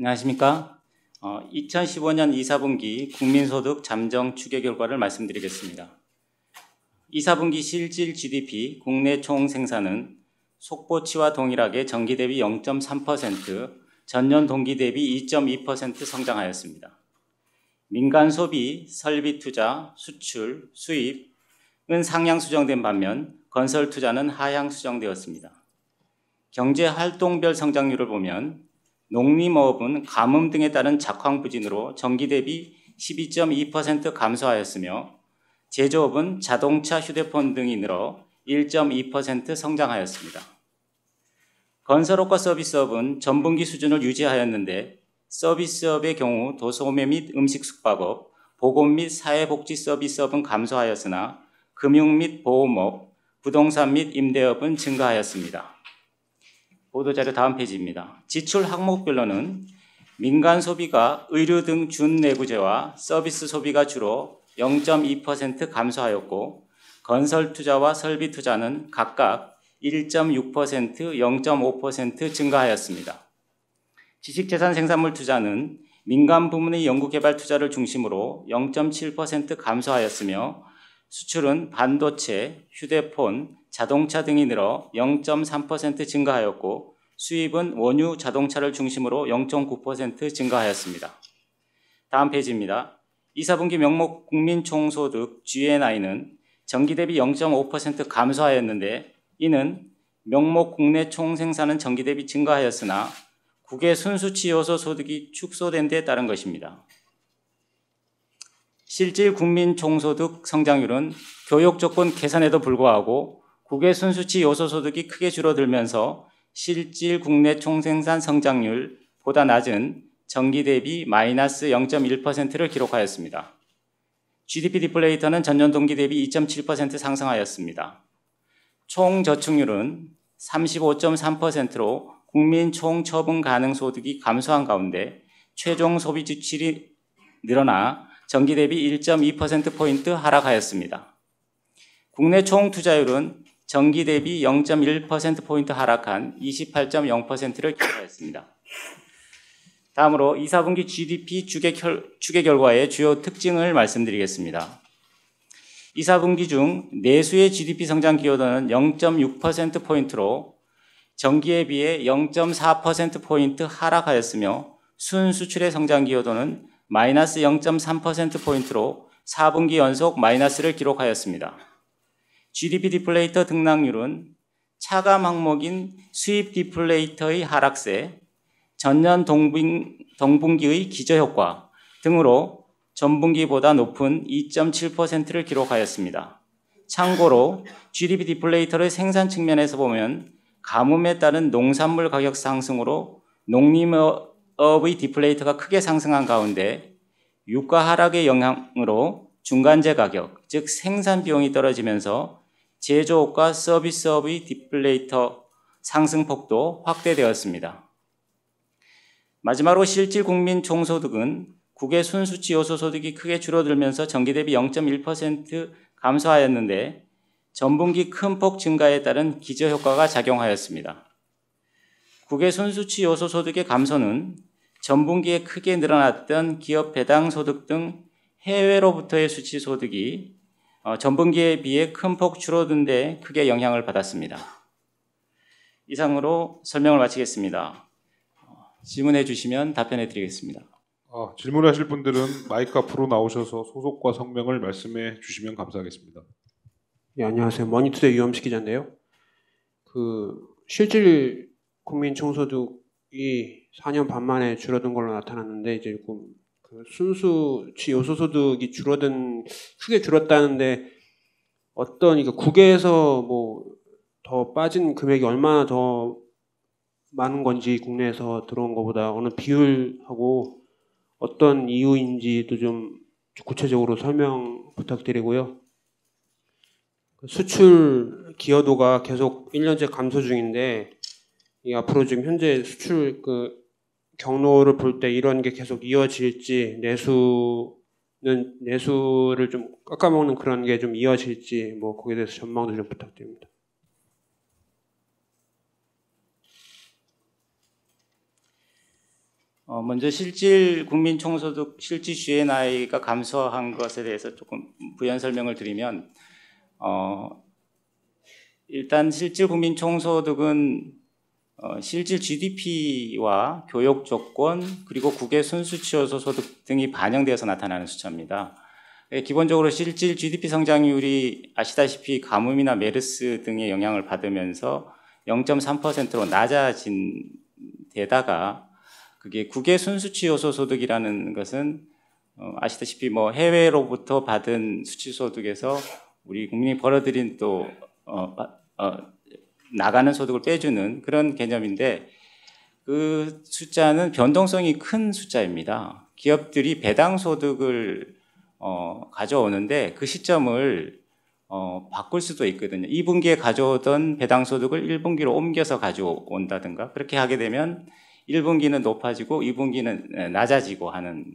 안녕하십니까? 2015년 2사분기 국민소득 잠정 추계 결과를 말씀드리겠습니다. 2사분기 실질 GDP 국내 총생산은 속보치와 동일하게 전기 대비 0.3%, 전년 동기 대비 2.2% 성장하였습니다. 민간 소비, 설비 투자, 수출, 수입은 상향 수정된 반면 건설 투자는 하향 수정되었습니다. 경제 활동별 성장률을 보면 농림어업은 가뭄 등에 따른 작황 부진으로 전기 대비 12.2% 감소하였으며 제조업은 자동차, 휴대폰 등이 늘어 1.2% 성장하였습니다. 건설업과 서비스업은 전분기 수준을 유지하였는데 서비스업의 경우 도소매 및 음식 숙박업, 보건 및 사회복지 서비스업은 감소하였으나 금융 및 보험업, 부동산 및 임대업은 증가하였습니다. 보도자료 다음 페이지입니다. 지출 항목별로는 민간 소비가 의료 등 준내구재와 서비스 소비가 주로 0.2% 감소하였고 건설 투자와 설비 투자는 각각 1.6%, 0.5% 증가하였습니다. 지식재산 생산물 투자는 민간 부문의 연구개발 투자를 중심으로 0.7% 감소하였으며 수출은 반도체, 휴대폰, 자동차 등이 늘어 0.3% 증가하였고 수입은 원유 자동차를 중심으로 0.9% 증가하였습니다. 다음 페이지입니다. 2사분기 명목 국민총소득 GNI는 전기 대비 0.5% 감소하였는데 이는 명목 국내 총생산은 전기 대비 증가하였으나 국외 순수치 요소 소득이 축소된 데 따른 것입니다. 실질 국민 총소득 성장률은 교육 조건 개선에도 불구하고 국외 순수치 요소 소득이 크게 줄어들면서 실질 국내 총생산 성장률보다 낮은 전기 대비 마이너스 0.1%를 기록하였습니다. GDP 디플레이터는 전년 동기 대비 2.7% 상승하였습니다. 총 저축률은 35.3%로 국민 총 처분 가능 소득이 감소한 가운데 최종 소비 지출이 늘어나 전기 대비 1.2%포인트 하락하였습니다. 국내 총 투자율은 전기 대비 0.1%포인트 하락한 28.0%를 기록하였습니다. 다음으로 2사분기 GDP 추계 결과의 주요 특징을 말씀드리겠습니다. 2사분기 중 내수의 GDP 성장 기여도는 0.6%포인트로 전기에 비해 0.4%포인트 하락하였으며 순수출의 성장 기여도는 마이너스 0.3%포인트로 4분기 연속 마이너스를 기록하였습니다. GDP 디플레이터 등락률은 차감 항목인 수입 디플레이터의 하락세, 전년 동분기의 기저효과 등으로 전분기보다 높은 2.7%를 기록하였습니다. 참고로 GDP 디플레이터를 생산 측면에서 보면 가뭄에 따른 농산물 가격 상승으로 농림업의 디플레이터가 크게 상승한 가운데 유가 하락의 영향으로 중간재 가격, 즉 생산 비용이 떨어지면서 제조업과 서비스업의 디플레이터 상승폭도 확대되었습니다. 마지막으로 실질 국민 총소득은 국외 순수치 요소 소득이 크게 줄어들면서 전기 대비 0.1% 감소하였는데 전분기 큰 폭 증가에 따른 기저효과가 작용하였습니다. 국외 순수치 요소 소득의 감소는 전분기에 크게 늘어났던 기업 배당 소득 등 해외로부터의 수치 소득이 전분기에 비해 큰 폭 줄어든 데 크게 영향을 받았습니다. 이상으로 설명을 마치겠습니다. 질문해 주시면 답변해 드리겠습니다. 질문하실 분들은 마이크 앞으로 나오셔서 소속과 성명을 말씀해 주시면 감사하겠습니다. 네, 안녕하세요. 머니투데이 유엄식 기자인데요. 실질 국민 총소득이 4년 반 만에 줄어든 걸로 나타났는데 이제 순수치 요소 소득이 크게 줄었다는데 어떤 국외에서 더 빠진 금액이 얼마나 더 많은 건지 국내에서 들어온 것보다 어느 비율하고 어떤 이유인지도 좀 구체적으로 설명 부탁드리고요. 수출 기여도가 계속 1년째 감소 중인데 앞으로 지금 현재 수출 경로를 볼 때 이런 게 계속 이어질지 내수를 좀 깎아먹는 그런 게 좀 이어질지 거기에 대해서 전망도 좀 부탁드립니다. 먼저 실질 국민 총소득, 실질 GNI가 감소한 것에 대해서 조금 부연 설명을 드리면, 일단 실질 국민 총소득은 실질 GDP와 교육 조건 그리고 국외 순수치 요소 소득 등이 반영되어서 나타나는 숫자입니다. 기본적으로 실질 GDP 성장률이 아시다시피 가뭄이나 메르스 등의 영향을 받으면서 0.3%로 낮아진 데다가 그게 국외 순수치 요소 소득이라는 것은 아시다시피 뭐 해외로부터 받은 수치 소득에서 우리 국민이 벌어들인 또 나가는 소득을 빼주는 그런 개념인데 그 숫자는 변동성이 큰 숫자입니다. 기업들이 배당 소득을 가져오는데 그 시점을 바꿀 수도 있거든요. 2분기에 가져오던 배당 소득을 1분기로 옮겨서 가져온다든가 그렇게 하게 되면 1분기는 높아지고 2분기는 낮아지고 하는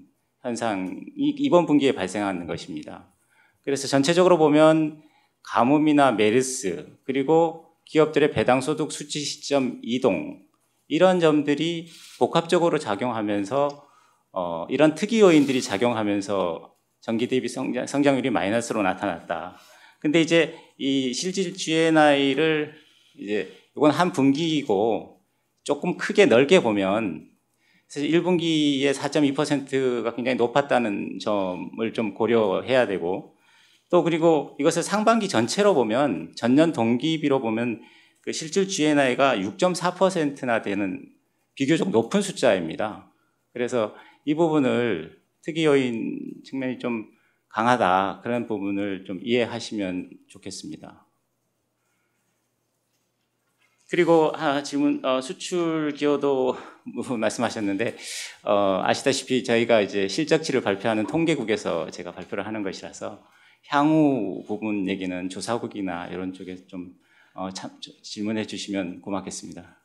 현상이 이번 분기에 발생하는 것입니다. 그래서 전체적으로 보면 가뭄이나 메르스 그리고 기업들의 배당 소득 수치 시점 이동 이런 점들이 복합적으로 작용하면서 이런 특이 요인들이 작용하면서 전기 대비 성장률이 마이너스로 나타났다. 근데 이제 이 실질 GNI를 이제 이건 한 분기이고 조금 크게 넓게 보면 사실 1분기에 4.2%가 굉장히 높았다는 점을 좀 고려해야 되고 또 그리고 이것을 상반기 전체로 보면 전년 동기비로 보면 그 실질 GNI가 6.4%나 되는 비교적 높은 숫자입니다. 그래서 이 부분을 특이 요인 측면이 좀 강하다 그런 부분을 좀 이해하시면 좋겠습니다. 그리고 질문 수출 기여도 말씀하셨는데 아시다시피 저희가 이제 실적치를 발표하는 통계국에서 제가 발표를 하는 것이라서 향후 부분 얘기는 조사국이나 이런 쪽에 좀 질문해 주시면 고맙겠습니다.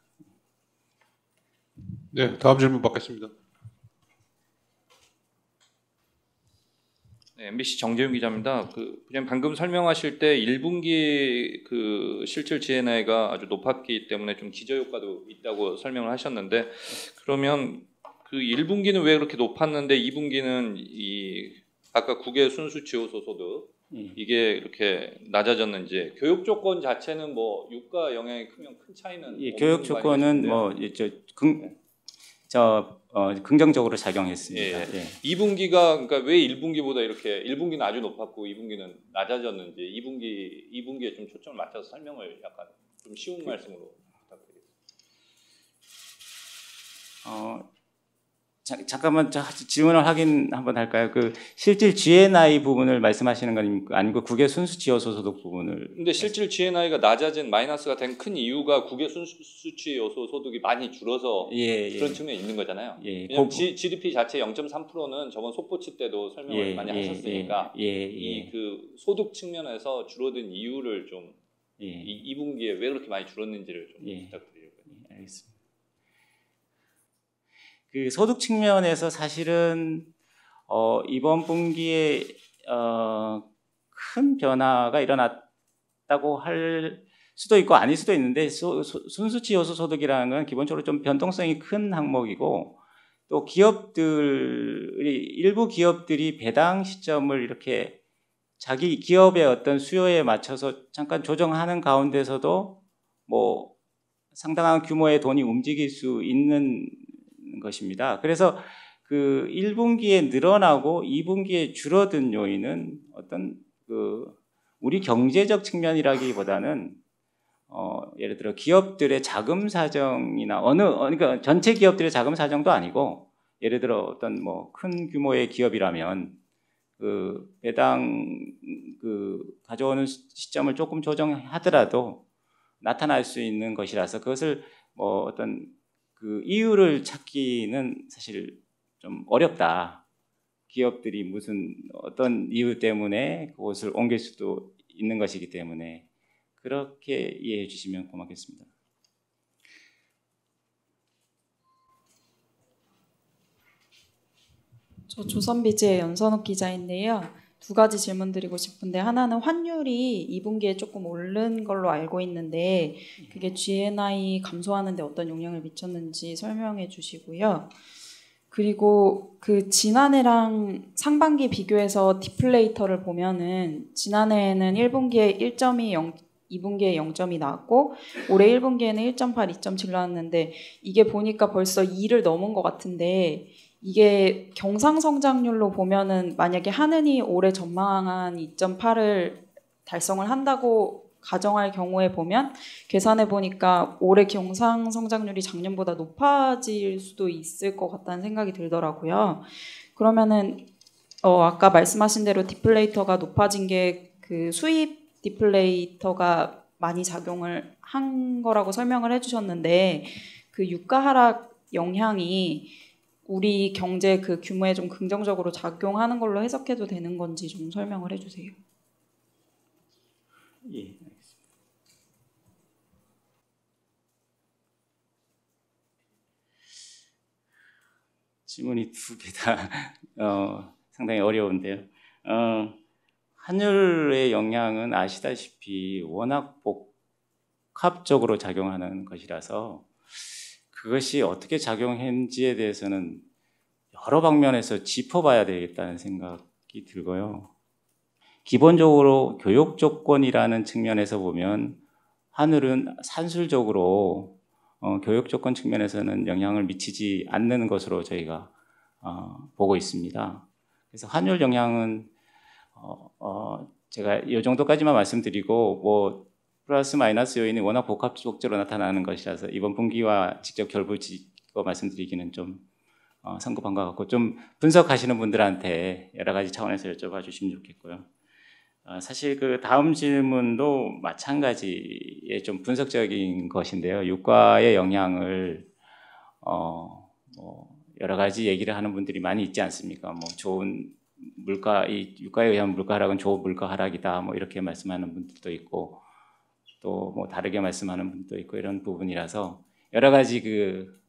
네, 다음 질문 받겠습니다. 네, MBC 정재윤 기자입니다. 그냥 방금 설명하실 때 1분기 그 실질 GNI가 아주 높았기 때문에 좀 기저효과도 있다고 설명을 하셨는데 그러면 그 1분기는 왜 그렇게 높았는데 2분기는 이 아까 국외 순수치 요소 소득 이게 이렇게 낮아졌는지 교육 조건 자체는 뭐 유가 영향이 크면 큰 차이는 교육 조건은 뭐 긍정적으로 작용했습니다. 예. 예. 2분기가 그러니까 왜 1분기보다 이렇게 1분기는 아주 높았고 2분기는 낮아졌는지 2분기에 좀 초점을 맞춰서 설명을 약간 좀 쉬운 말씀으로 부탁드리겠습니다. 잠깐만 질문을 확인 한번 할까요? 그 실질 GNI 부분을 말씀하시는 건 아니고 국외 순수치 요소 소득 부분을. 근데 실질 GNI가 낮아진 마이너스가 된 큰 이유가 국외 순수치 요소 소득이 많이 줄어서 그런 측면이 있는 거잖아요. 왜냐하면 GDP 자체 0.3%는 저번 속보치 때도 설명을 많이 하셨으니까 이 그 소득 측면에서 줄어든 이유를 좀 이 2분기에 왜 그렇게 많이 줄었는지를 좀 부탁드리려고요. 알겠습니다. 그 소득 측면에서 사실은 이번 분기에 큰 변화가 일어났다고 할 수도 있고 아닐 수도 있는데 순수치 요소 소득이라는 건 기본적으로 좀 변동성이 큰 항목이고 또 일부 기업들이 배당 시점을 이렇게 자기 기업의 어떤 수요에 맞춰서 잠깐 조정하는 가운데서도 뭐 상당한 규모의 돈이 움직일 수 있는 것입니다. 그래서 그 1분기에 늘어나고 2분기에 줄어든 요인은 어떤 우리 경제적 측면이라기보다는 예를 들어 기업들의 자금 사정이나 그러니까 전체 기업들의 자금 사정도 아니고 예를 들어 어떤 뭐 큰 규모의 기업이라면 그 배당 가져오는 시점을 조금 조정하더라도 나타날 수 있는 것이라서 그것을 뭐 어떤 그 이유를 찾기는 사실 좀 어렵다. 기업들이 무슨 어떤 이유 때문에 그것을 옮길 수도 있는 것이기 때문에 그렇게 이해해 주시면 고맙겠습니다. 저 조선비즈의 연선욱 기자인데요. 두 가지 질문 드리고 싶은데 하나는 환율이 2분기에 조금 오른 걸로 알고 있는데 그게 GNI 감소하는 데 어떤 영향을 미쳤는지 설명해 주시고요. 그리고 그 지난해랑 상반기 비교해서 디플레이터를 보면은 지난해에는 1분기에 1점이 2분기에 0점이 나왔고 올해 1분기에는 1.8, 2.7 나왔는데 이게 보니까 벌써 2를 넘은 것 같은데 이게 경상성장률로 보면은 만약에 하느니 올해 전망한 2.8을 달성을 한다고 가정할 경우에 보면 계산해 보니까 올해 경상성장률이 작년보다 높아질 수도 있을 것 같다는 생각이 들더라고요. 그러면은 아까 말씀하신 대로 디플레이터가 높아진 게 그 수입 디플레이터가 많이 작용을 한 거라고 설명을 해주셨는데 그 유가 하락 영향이 우리 경제 그 규모에 좀 긍정적으로 작용하는 걸로 해석해도 되는 건지 좀 설명을 해주세요. 예, 알겠습니다. 질문이 두 개 다 상당히 어려운데요. 환율의 영향은 아시다시피 워낙 복합적으로 작용하는 것이라서 그것이 어떻게 작용했는지에 대해서는 여러 방면에서 짚어봐야 되겠다는 생각이 들고요. 기본적으로 교육 조건이라는 측면에서 보면 환율은 산술적으로 교육 조건 측면에서는 영향을 미치지 않는 것으로 저희가 보고 있습니다. 그래서 환율 영향은 제가 이 정도까지만 말씀드리고 뭐 플러스 마이너스 요인이 워낙 복합적으로 나타나는 것이라서 이번 분기와 직접 결부짓고 말씀드리기는 좀 성급한 것 같고 좀 분석하시는 분들한테 여러 가지 차원에서 여쭤봐 주시면 좋겠고요. 사실 그 다음 질문도 마찬가지의 좀 분석적인 것인데요. 유가의 영향을 뭐 여러 가지 얘기를 하는 분들이 많이 있지 않습니까? 뭐 좋은 물가, 이 유가에 의한 물가 하락은 좋은 물가 하락이다. 뭐 이렇게 말씀하는 분들도 있고 또 뭐 다르게 말씀하는 분도 있고 이런 부분이라서 여러 가지 그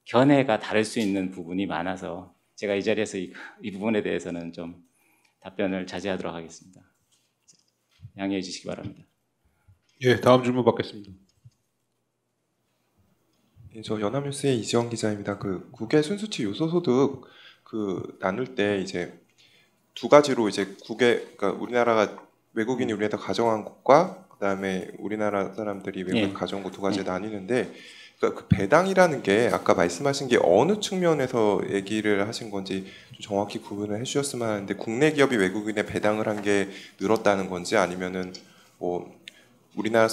견해가 다를 수 있는 부분이 많아서 제가 이 자리에서 이 부분에 대해서는 좀 답변을 자제하도록 하겠습니다. 양해해 주시기 바랍니다. 예, 다음 질문 받겠습니다. 예, 저 연합뉴스의 이지영 기자입니다. 그 국외 순수치 요소소득 그 나눌 때 이제 두 가지로 이제 그러니까 우리나라가 외국인이 우리나라 가정한 곳과 그다음에 우리나라 사람들이 외국에 가져온 곳 두 가지 나뉘는데 그러니까 그 배당이라는 게 아까 말씀하신 게 어느 측면에서 얘기를 하신 건지 좀 정확히 구분을 해주셨으면 하는데 국내 기업이 외국인에 배당을 한 게 늘었다는 건지 아니면은 뭐 우리나라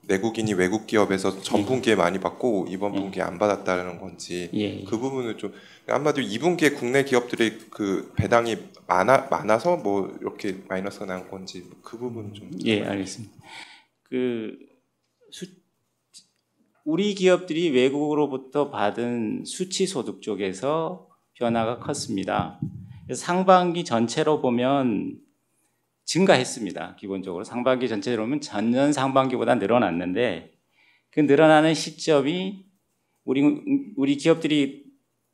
내국인이 외국 기업에서 전 분기에 많이 받고 이번 분기에 안 받았다는 건지 그 부분을 좀 한마디로 2분기에 국내 기업들이 그 배당이 많아서 뭐 이렇게 마이너스가 난 건지 그 부분 좀 알겠습니다. 우리 기업들이 외국으로부터 받은 수치 소득 쪽에서 변화가 컸습니다. 그래서 상반기 전체로 보면 증가했습니다. 기본적으로 상반기 전체로 보면 전년 상반기보다 늘어났는데 그 늘어나는 시점이 우리 기업들이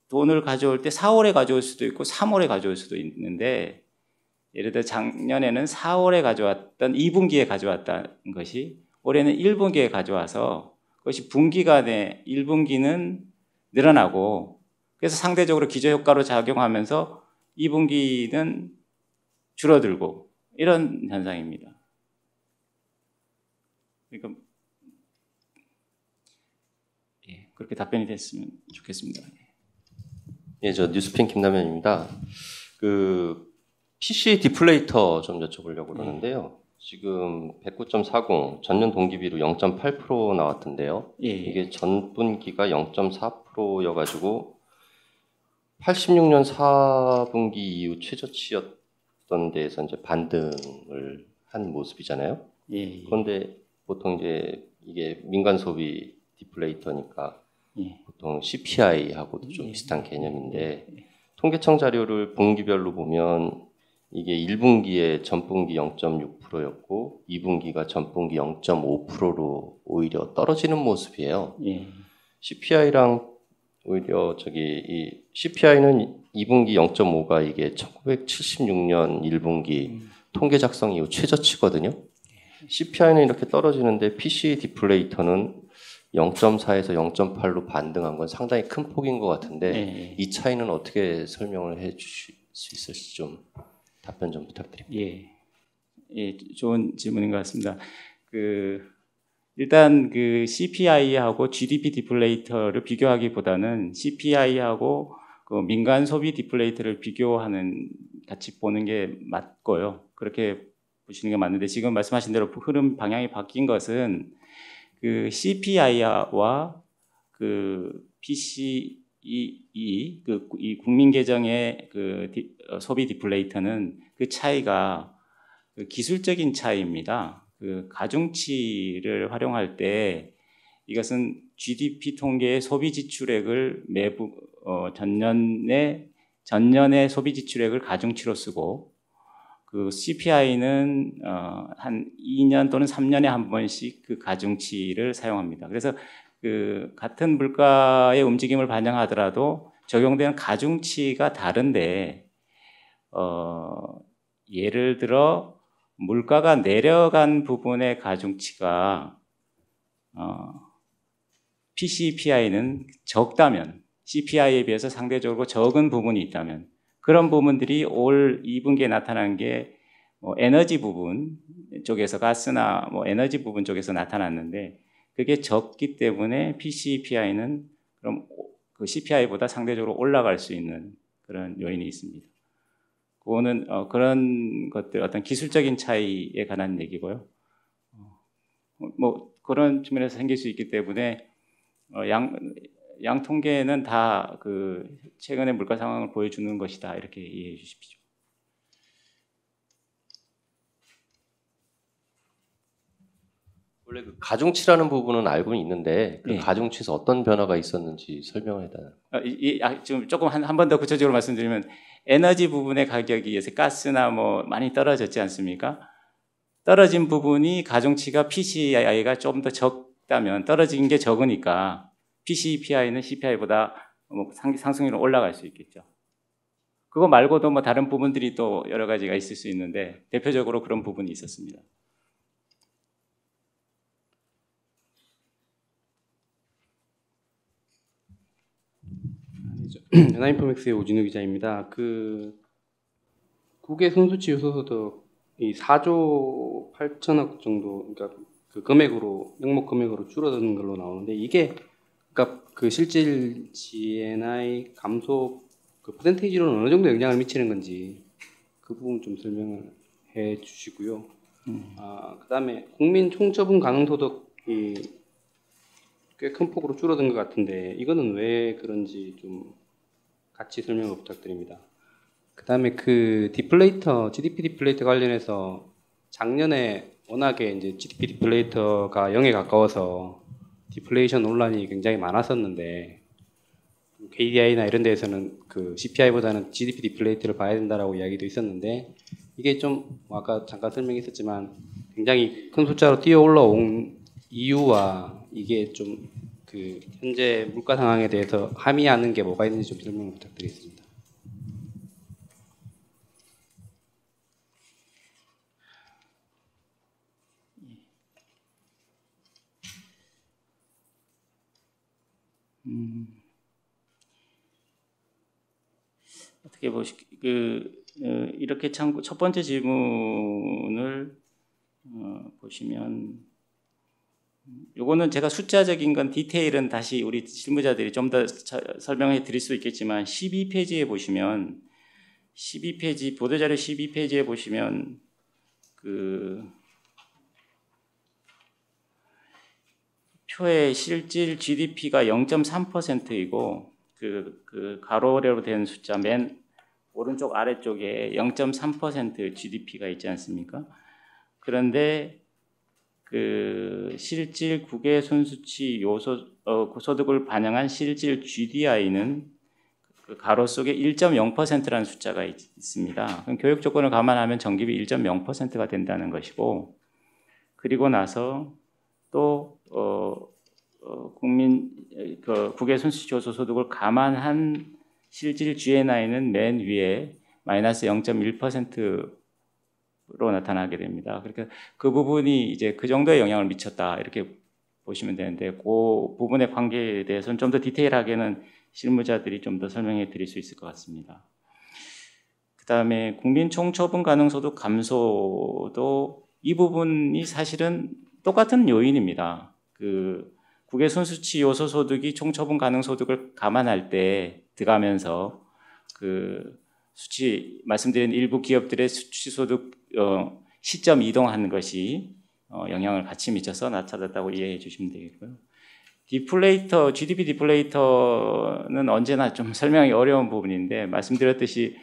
돈을 가져올 때 4월에 가져올 수도 있고 3월에 가져올 수도 있는데 예를 들어 작년에는 4월에 가져왔던 2분기에 가져왔다는 것이 올해는 1분기에 가져와서 그것이 분기간에 1분기는 늘어나고 그래서 상대적으로 기저효과로 작용하면서 2분기는 줄어들고 이런 현상입니다. 그러니까 그렇게 답변이 됐으면 좋겠습니다. 예, 저 뉴스핀 김남현입니다. 그 PC 디플레이터 좀 여쭤보려고 그러는데요. 지금 109.40 전년 동기비로 0.8% 나왔던데요. 이게 전분기가 0.4%여가지고 86년 4분기 이후 최저치였던 데에서 이제 반등을 한 모습이잖아요. 그런데 보통 이제 이게 민간 소비 디플레이터니까 보통 CPI하고도 좀 비슷한 개념인데 통계청 자료를 분기별로 보면 이게 1분기에 전분기 0.6%였고 2분기가 전분기 0.5%로 오히려 떨어지는 모습이에요. CPI랑 오히려 이 CPI는 2분기 0.5가 이게 1976년 1분기 통계 작성 이후 최저치거든요. CPI는 이렇게 떨어지는데 PC 디플레이터는 0.4에서 0.8로 반등한 건 상당히 큰 폭인 것 같은데 예. 이 차이는 어떻게 설명을 해 주실 수 있을지 좀 답변 좀 부탁드립니다. 예. 예, 좋은 질문인 것 같습니다. 일단 CPI하고 GDP 디플레이터를 비교하기보다는 CPI하고 민간 소비 디플레이터를 비교하는 같이 보는 게 맞고요. 그렇게 보시는 게 맞는데 지금 말씀하신 대로 흐름 방향이 바뀐 것은 CPI와 PCE 이 국민 계정의 소비 디플레이터는 그 차이가 기술적인 차이입니다. 가중치를 활용할 때 이것은 GDP 통계의 소비 지출액을 전년의 소비 지출액을 가중치로 쓰고 CPI는 한 2년 또는 3년에 한 번씩 그 가중치를 사용합니다. 그래서 같은 물가의 움직임을 반영하더라도 적용되는 가중치가 다른데 예를 들어 물가가 내려간 부분의 가중치가 PCPI는 적다면 CPI에 비해서 상대적으로 적은 부분이 있다면 그런 부분들이 올 2분기에 나타난 게 에너지 부분 쪽에서 가스나 에너지 부분 쪽에서 나타났는데 그게 적기 때문에 PCPI는 그럼 CPI보다 상대적으로 올라갈 수 있는 그런 요인이 있습니다. 그거는 그런 것들 어떤 기술적인 차이에 관한 얘기고요. 그런 측면에서 생길 수 있기 때문에 양 통계는 다 최근의 물가 상황을 보여주는 것이다 이렇게 이해해 주십시오. 원래 가중치라는 부분은 알고는 있는데 네. 가중치에서 어떤 변화가 있었는지 설명을 해달라요. 지금 조금 한 번 더 구체적으로 말씀드리면 에너지 부분의 가격이 요새 가스나 많이 떨어졌지 않습니까? 떨어진 부분이 가중치가 PCI가 좀 더 적다면 떨어진 게 적으니까 PCPI는 CPI보다 상승률은 올라갈 수 있겠죠. 그거 말고도 다른 부분들이 또 여러 가지가 있을 수 있는데 대표적으로 그런 부분이 있었습니다. 연합인포맥스의 오진우 기자입니다. 국외 순수치 요소소득 이 4조 8천억 정도, 그러니까 금액으로 명목 금액으로 줄어드는 걸로 나오는데 이게 그러니까 실질 GNI 감소 퍼센테이지로는 어느 정도 영향을 미치는 건지 그 부분 좀 설명을 해주시고요. 그다음에 국민 총처분 가능 소득이 꽤 큰 폭으로 줄어든 것 같은데 이거는 왜 그런지 좀 같이 설명을 부탁드립니다. 그다음에 디플레이터, GDP 디플레이터 관련해서 작년에 워낙에 이제 GDP 디플레이터가 0에 가까워서 디플레이션 논란이 굉장히 많았었는데 KDI나 이런 데에서는 CPI보다는 GDP 디플레이터를 봐야 된다라고 이야기도 있었는데 이게 좀 아까 잠깐 설명했었지만 굉장히 큰 숫자로 뛰어 올라온 이유와 이게 좀 현재 물가 상황에 대해서 함의하는 게 뭐가 있는지 좀 설명 부탁드리겠습니다. 어떻게 이렇게 첫 번째 질문을 보시면 요거는 제가 숫자적인 건 디테일은 다시 우리 실무자들이 좀 더 설명해 드릴 수 있겠지만 12페이지에 보시면 12페이지 보도자료 12페이지에 보시면 표의 실질 GDP가 0.3%이고 가로로 된 숫자 맨 오른쪽 아래쪽에 0.3% GDP가 있지 않습니까? 그런데 실질 국외 순수치 요소 소득을 반영한 실질 GDI는 가로 속에 1.0%라는 숫자가 있습니다. 그럼 교육 조건을 감안하면 전기비 1.0%가 된다는 것이고, 그리고 나서 또 국외 순수치 요소 소득을 감안한 실질 GNI는 맨 위에 마이너스 0.1%로 나타나게 됩니다. 그러니까 그 부분이 이제 그 정도의 영향을 미쳤다 이렇게 보시면 되는데 그 부분의 관계에 대해서는 좀 더 디테일하게는 실무자들이 좀 더 설명해 드릴 수 있을 것 같습니다. 그다음에 국민 총처분 가능 소득 감소도 이 부분이 사실은 똑같은 요인입니다. 그 국외 순수치 요소 소득이 총처분 가능 소득을 감안할 때 들어가면서 그 수치 말씀드린 일부 기업들의 수치 소득 시점 이동하는 것이 영향을 같이 미쳐서 나타났다고 이해해 주시면 되겠고요. 디플레이터, GDP 디플레이터는 언제나 좀 설명이 어려운 부분인데 말씀드렸듯이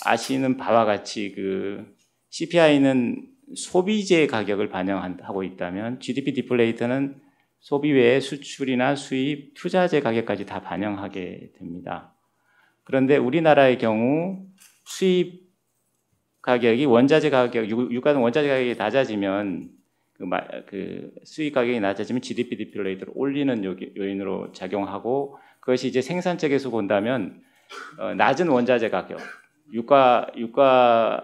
아시는 바와 같이 그 CPI는 소비재 가격을 반영하고 있다면 GDP 디플레이터는 소비 외에 수출이나 수입, 투자재 가격까지 다 반영하게 됩니다. 그런데 우리나라의 경우 수입 가격이 원자재 가격, 유가는 원자재 가격이 낮아지면 그 수입 가격이 낮아지면 GDP 디플레이터를 올리는 요인으로 작용하고 그것이 이제 생산 쪽에서 본다면 낮은 원자재 가격, 유가가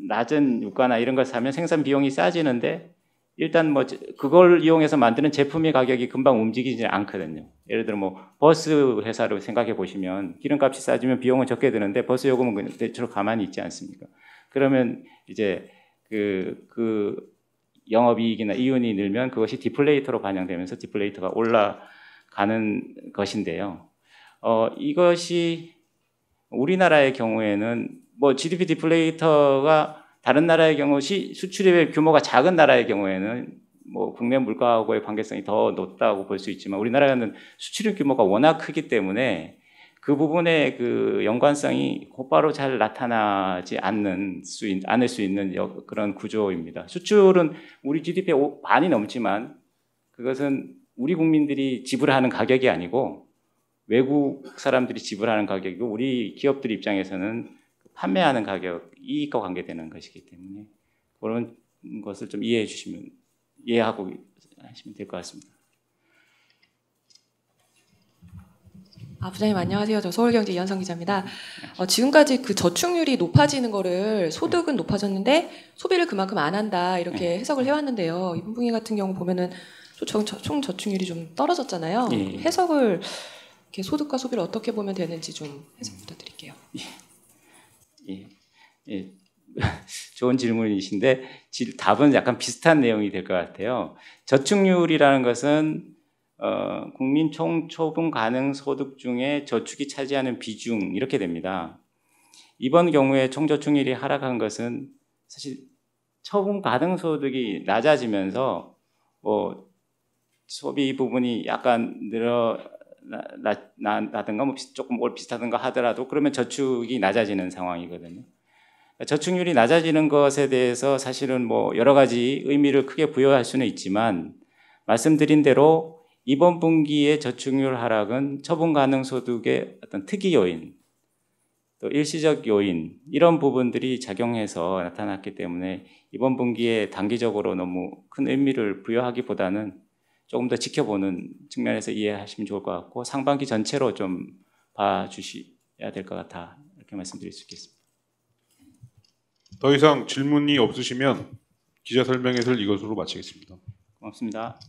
낮은 유가나 이런 걸 사면 생산 비용이 싸지는데 일단 뭐 그걸 이용해서 만드는 제품의 가격이 금방 움직이지 않거든요. 예를 들어 뭐 버스 회사로 생각해 보시면 기름값이 싸지면 비용은 적게 드는데 버스 요금은 대체로 가만히 있지 않습니까? 그러면 이제 그 영업이익이나 이윤이 늘면 그것이 디플레이터로 반영되면서 디플레이터가 올라가는 것인데요. 이것이 우리나라의 경우에는 뭐 GDP 디플레이터가 다른 나라의 경우 수출입의 규모가 작은 나라의 경우에는 뭐 국내 물가하고의 관계성이 더 높다고 볼 수 있지만 우리나라는 수출입 규모가 워낙 크기 때문에 그 부분의 그 연관성이 곧바로 잘 나타나지 않을 수 있는 그런 구조입니다. 수출은 우리 GDP의 반이 넘지만 그것은 우리 국민들이 지불하는 가격이 아니고 외국 사람들이 지불하는 가격이고 우리 기업들 입장에서는 판매하는 가격, 이익과 관계되는 것이기 때문에 그런 것을 좀 이해하고 하시면 될 것 같습니다. 부장님 안녕하세요. 저 서울경제 이현성 기자입니다. 지금까지 그 저축률이 높아지는 거를 소득은 높아졌는데 소비를 그만큼 안 한다 이렇게 해석을 해왔는데요. 이번 분기 같은 경우 보면은 총 저축률이 좀 떨어졌잖아요. 예. 해석을 이렇게 소득과 소비를 어떻게 보면 되는지 좀 해석 부탁드릴게요. 예. 좋은 질문이신데 답은 약간 비슷한 내용이 될 것 같아요. 저축률이라는 것은 국민 총처분 가능 소득 중에 저축이 차지하는 비중 이렇게 됩니다. 이번 경우에 총저축률이 하락한 것은 사실 처분 가능 소득이 낮아지면서 뭐 소비 부분이 약간 늘어나든가 뭐 조금 비슷하든가 하더라도 그러면 저축이 낮아지는 상황이거든요. 저축률이 낮아지는 것에 대해서 사실은 뭐 여러 가지 의미를 크게 부여할 수는 있지만 말씀드린 대로 이번 분기의 저축률 하락은 처분 가능 소득의 어떤 특이 요인, 또 일시적 요인 이런 부분들이 작용해서 나타났기 때문에 이번 분기에 단기적으로 너무 큰 의미를 부여하기보다는 조금 더 지켜보는 측면에서 이해하시면 좋을 것 같고 상반기 전체로 좀 봐주셔야 될 것 같아 이렇게 말씀드릴 수 있겠습니다. 더 이상 질문이 없으시면 기자 설명회를 이것으로 마치겠습니다. 고맙습니다.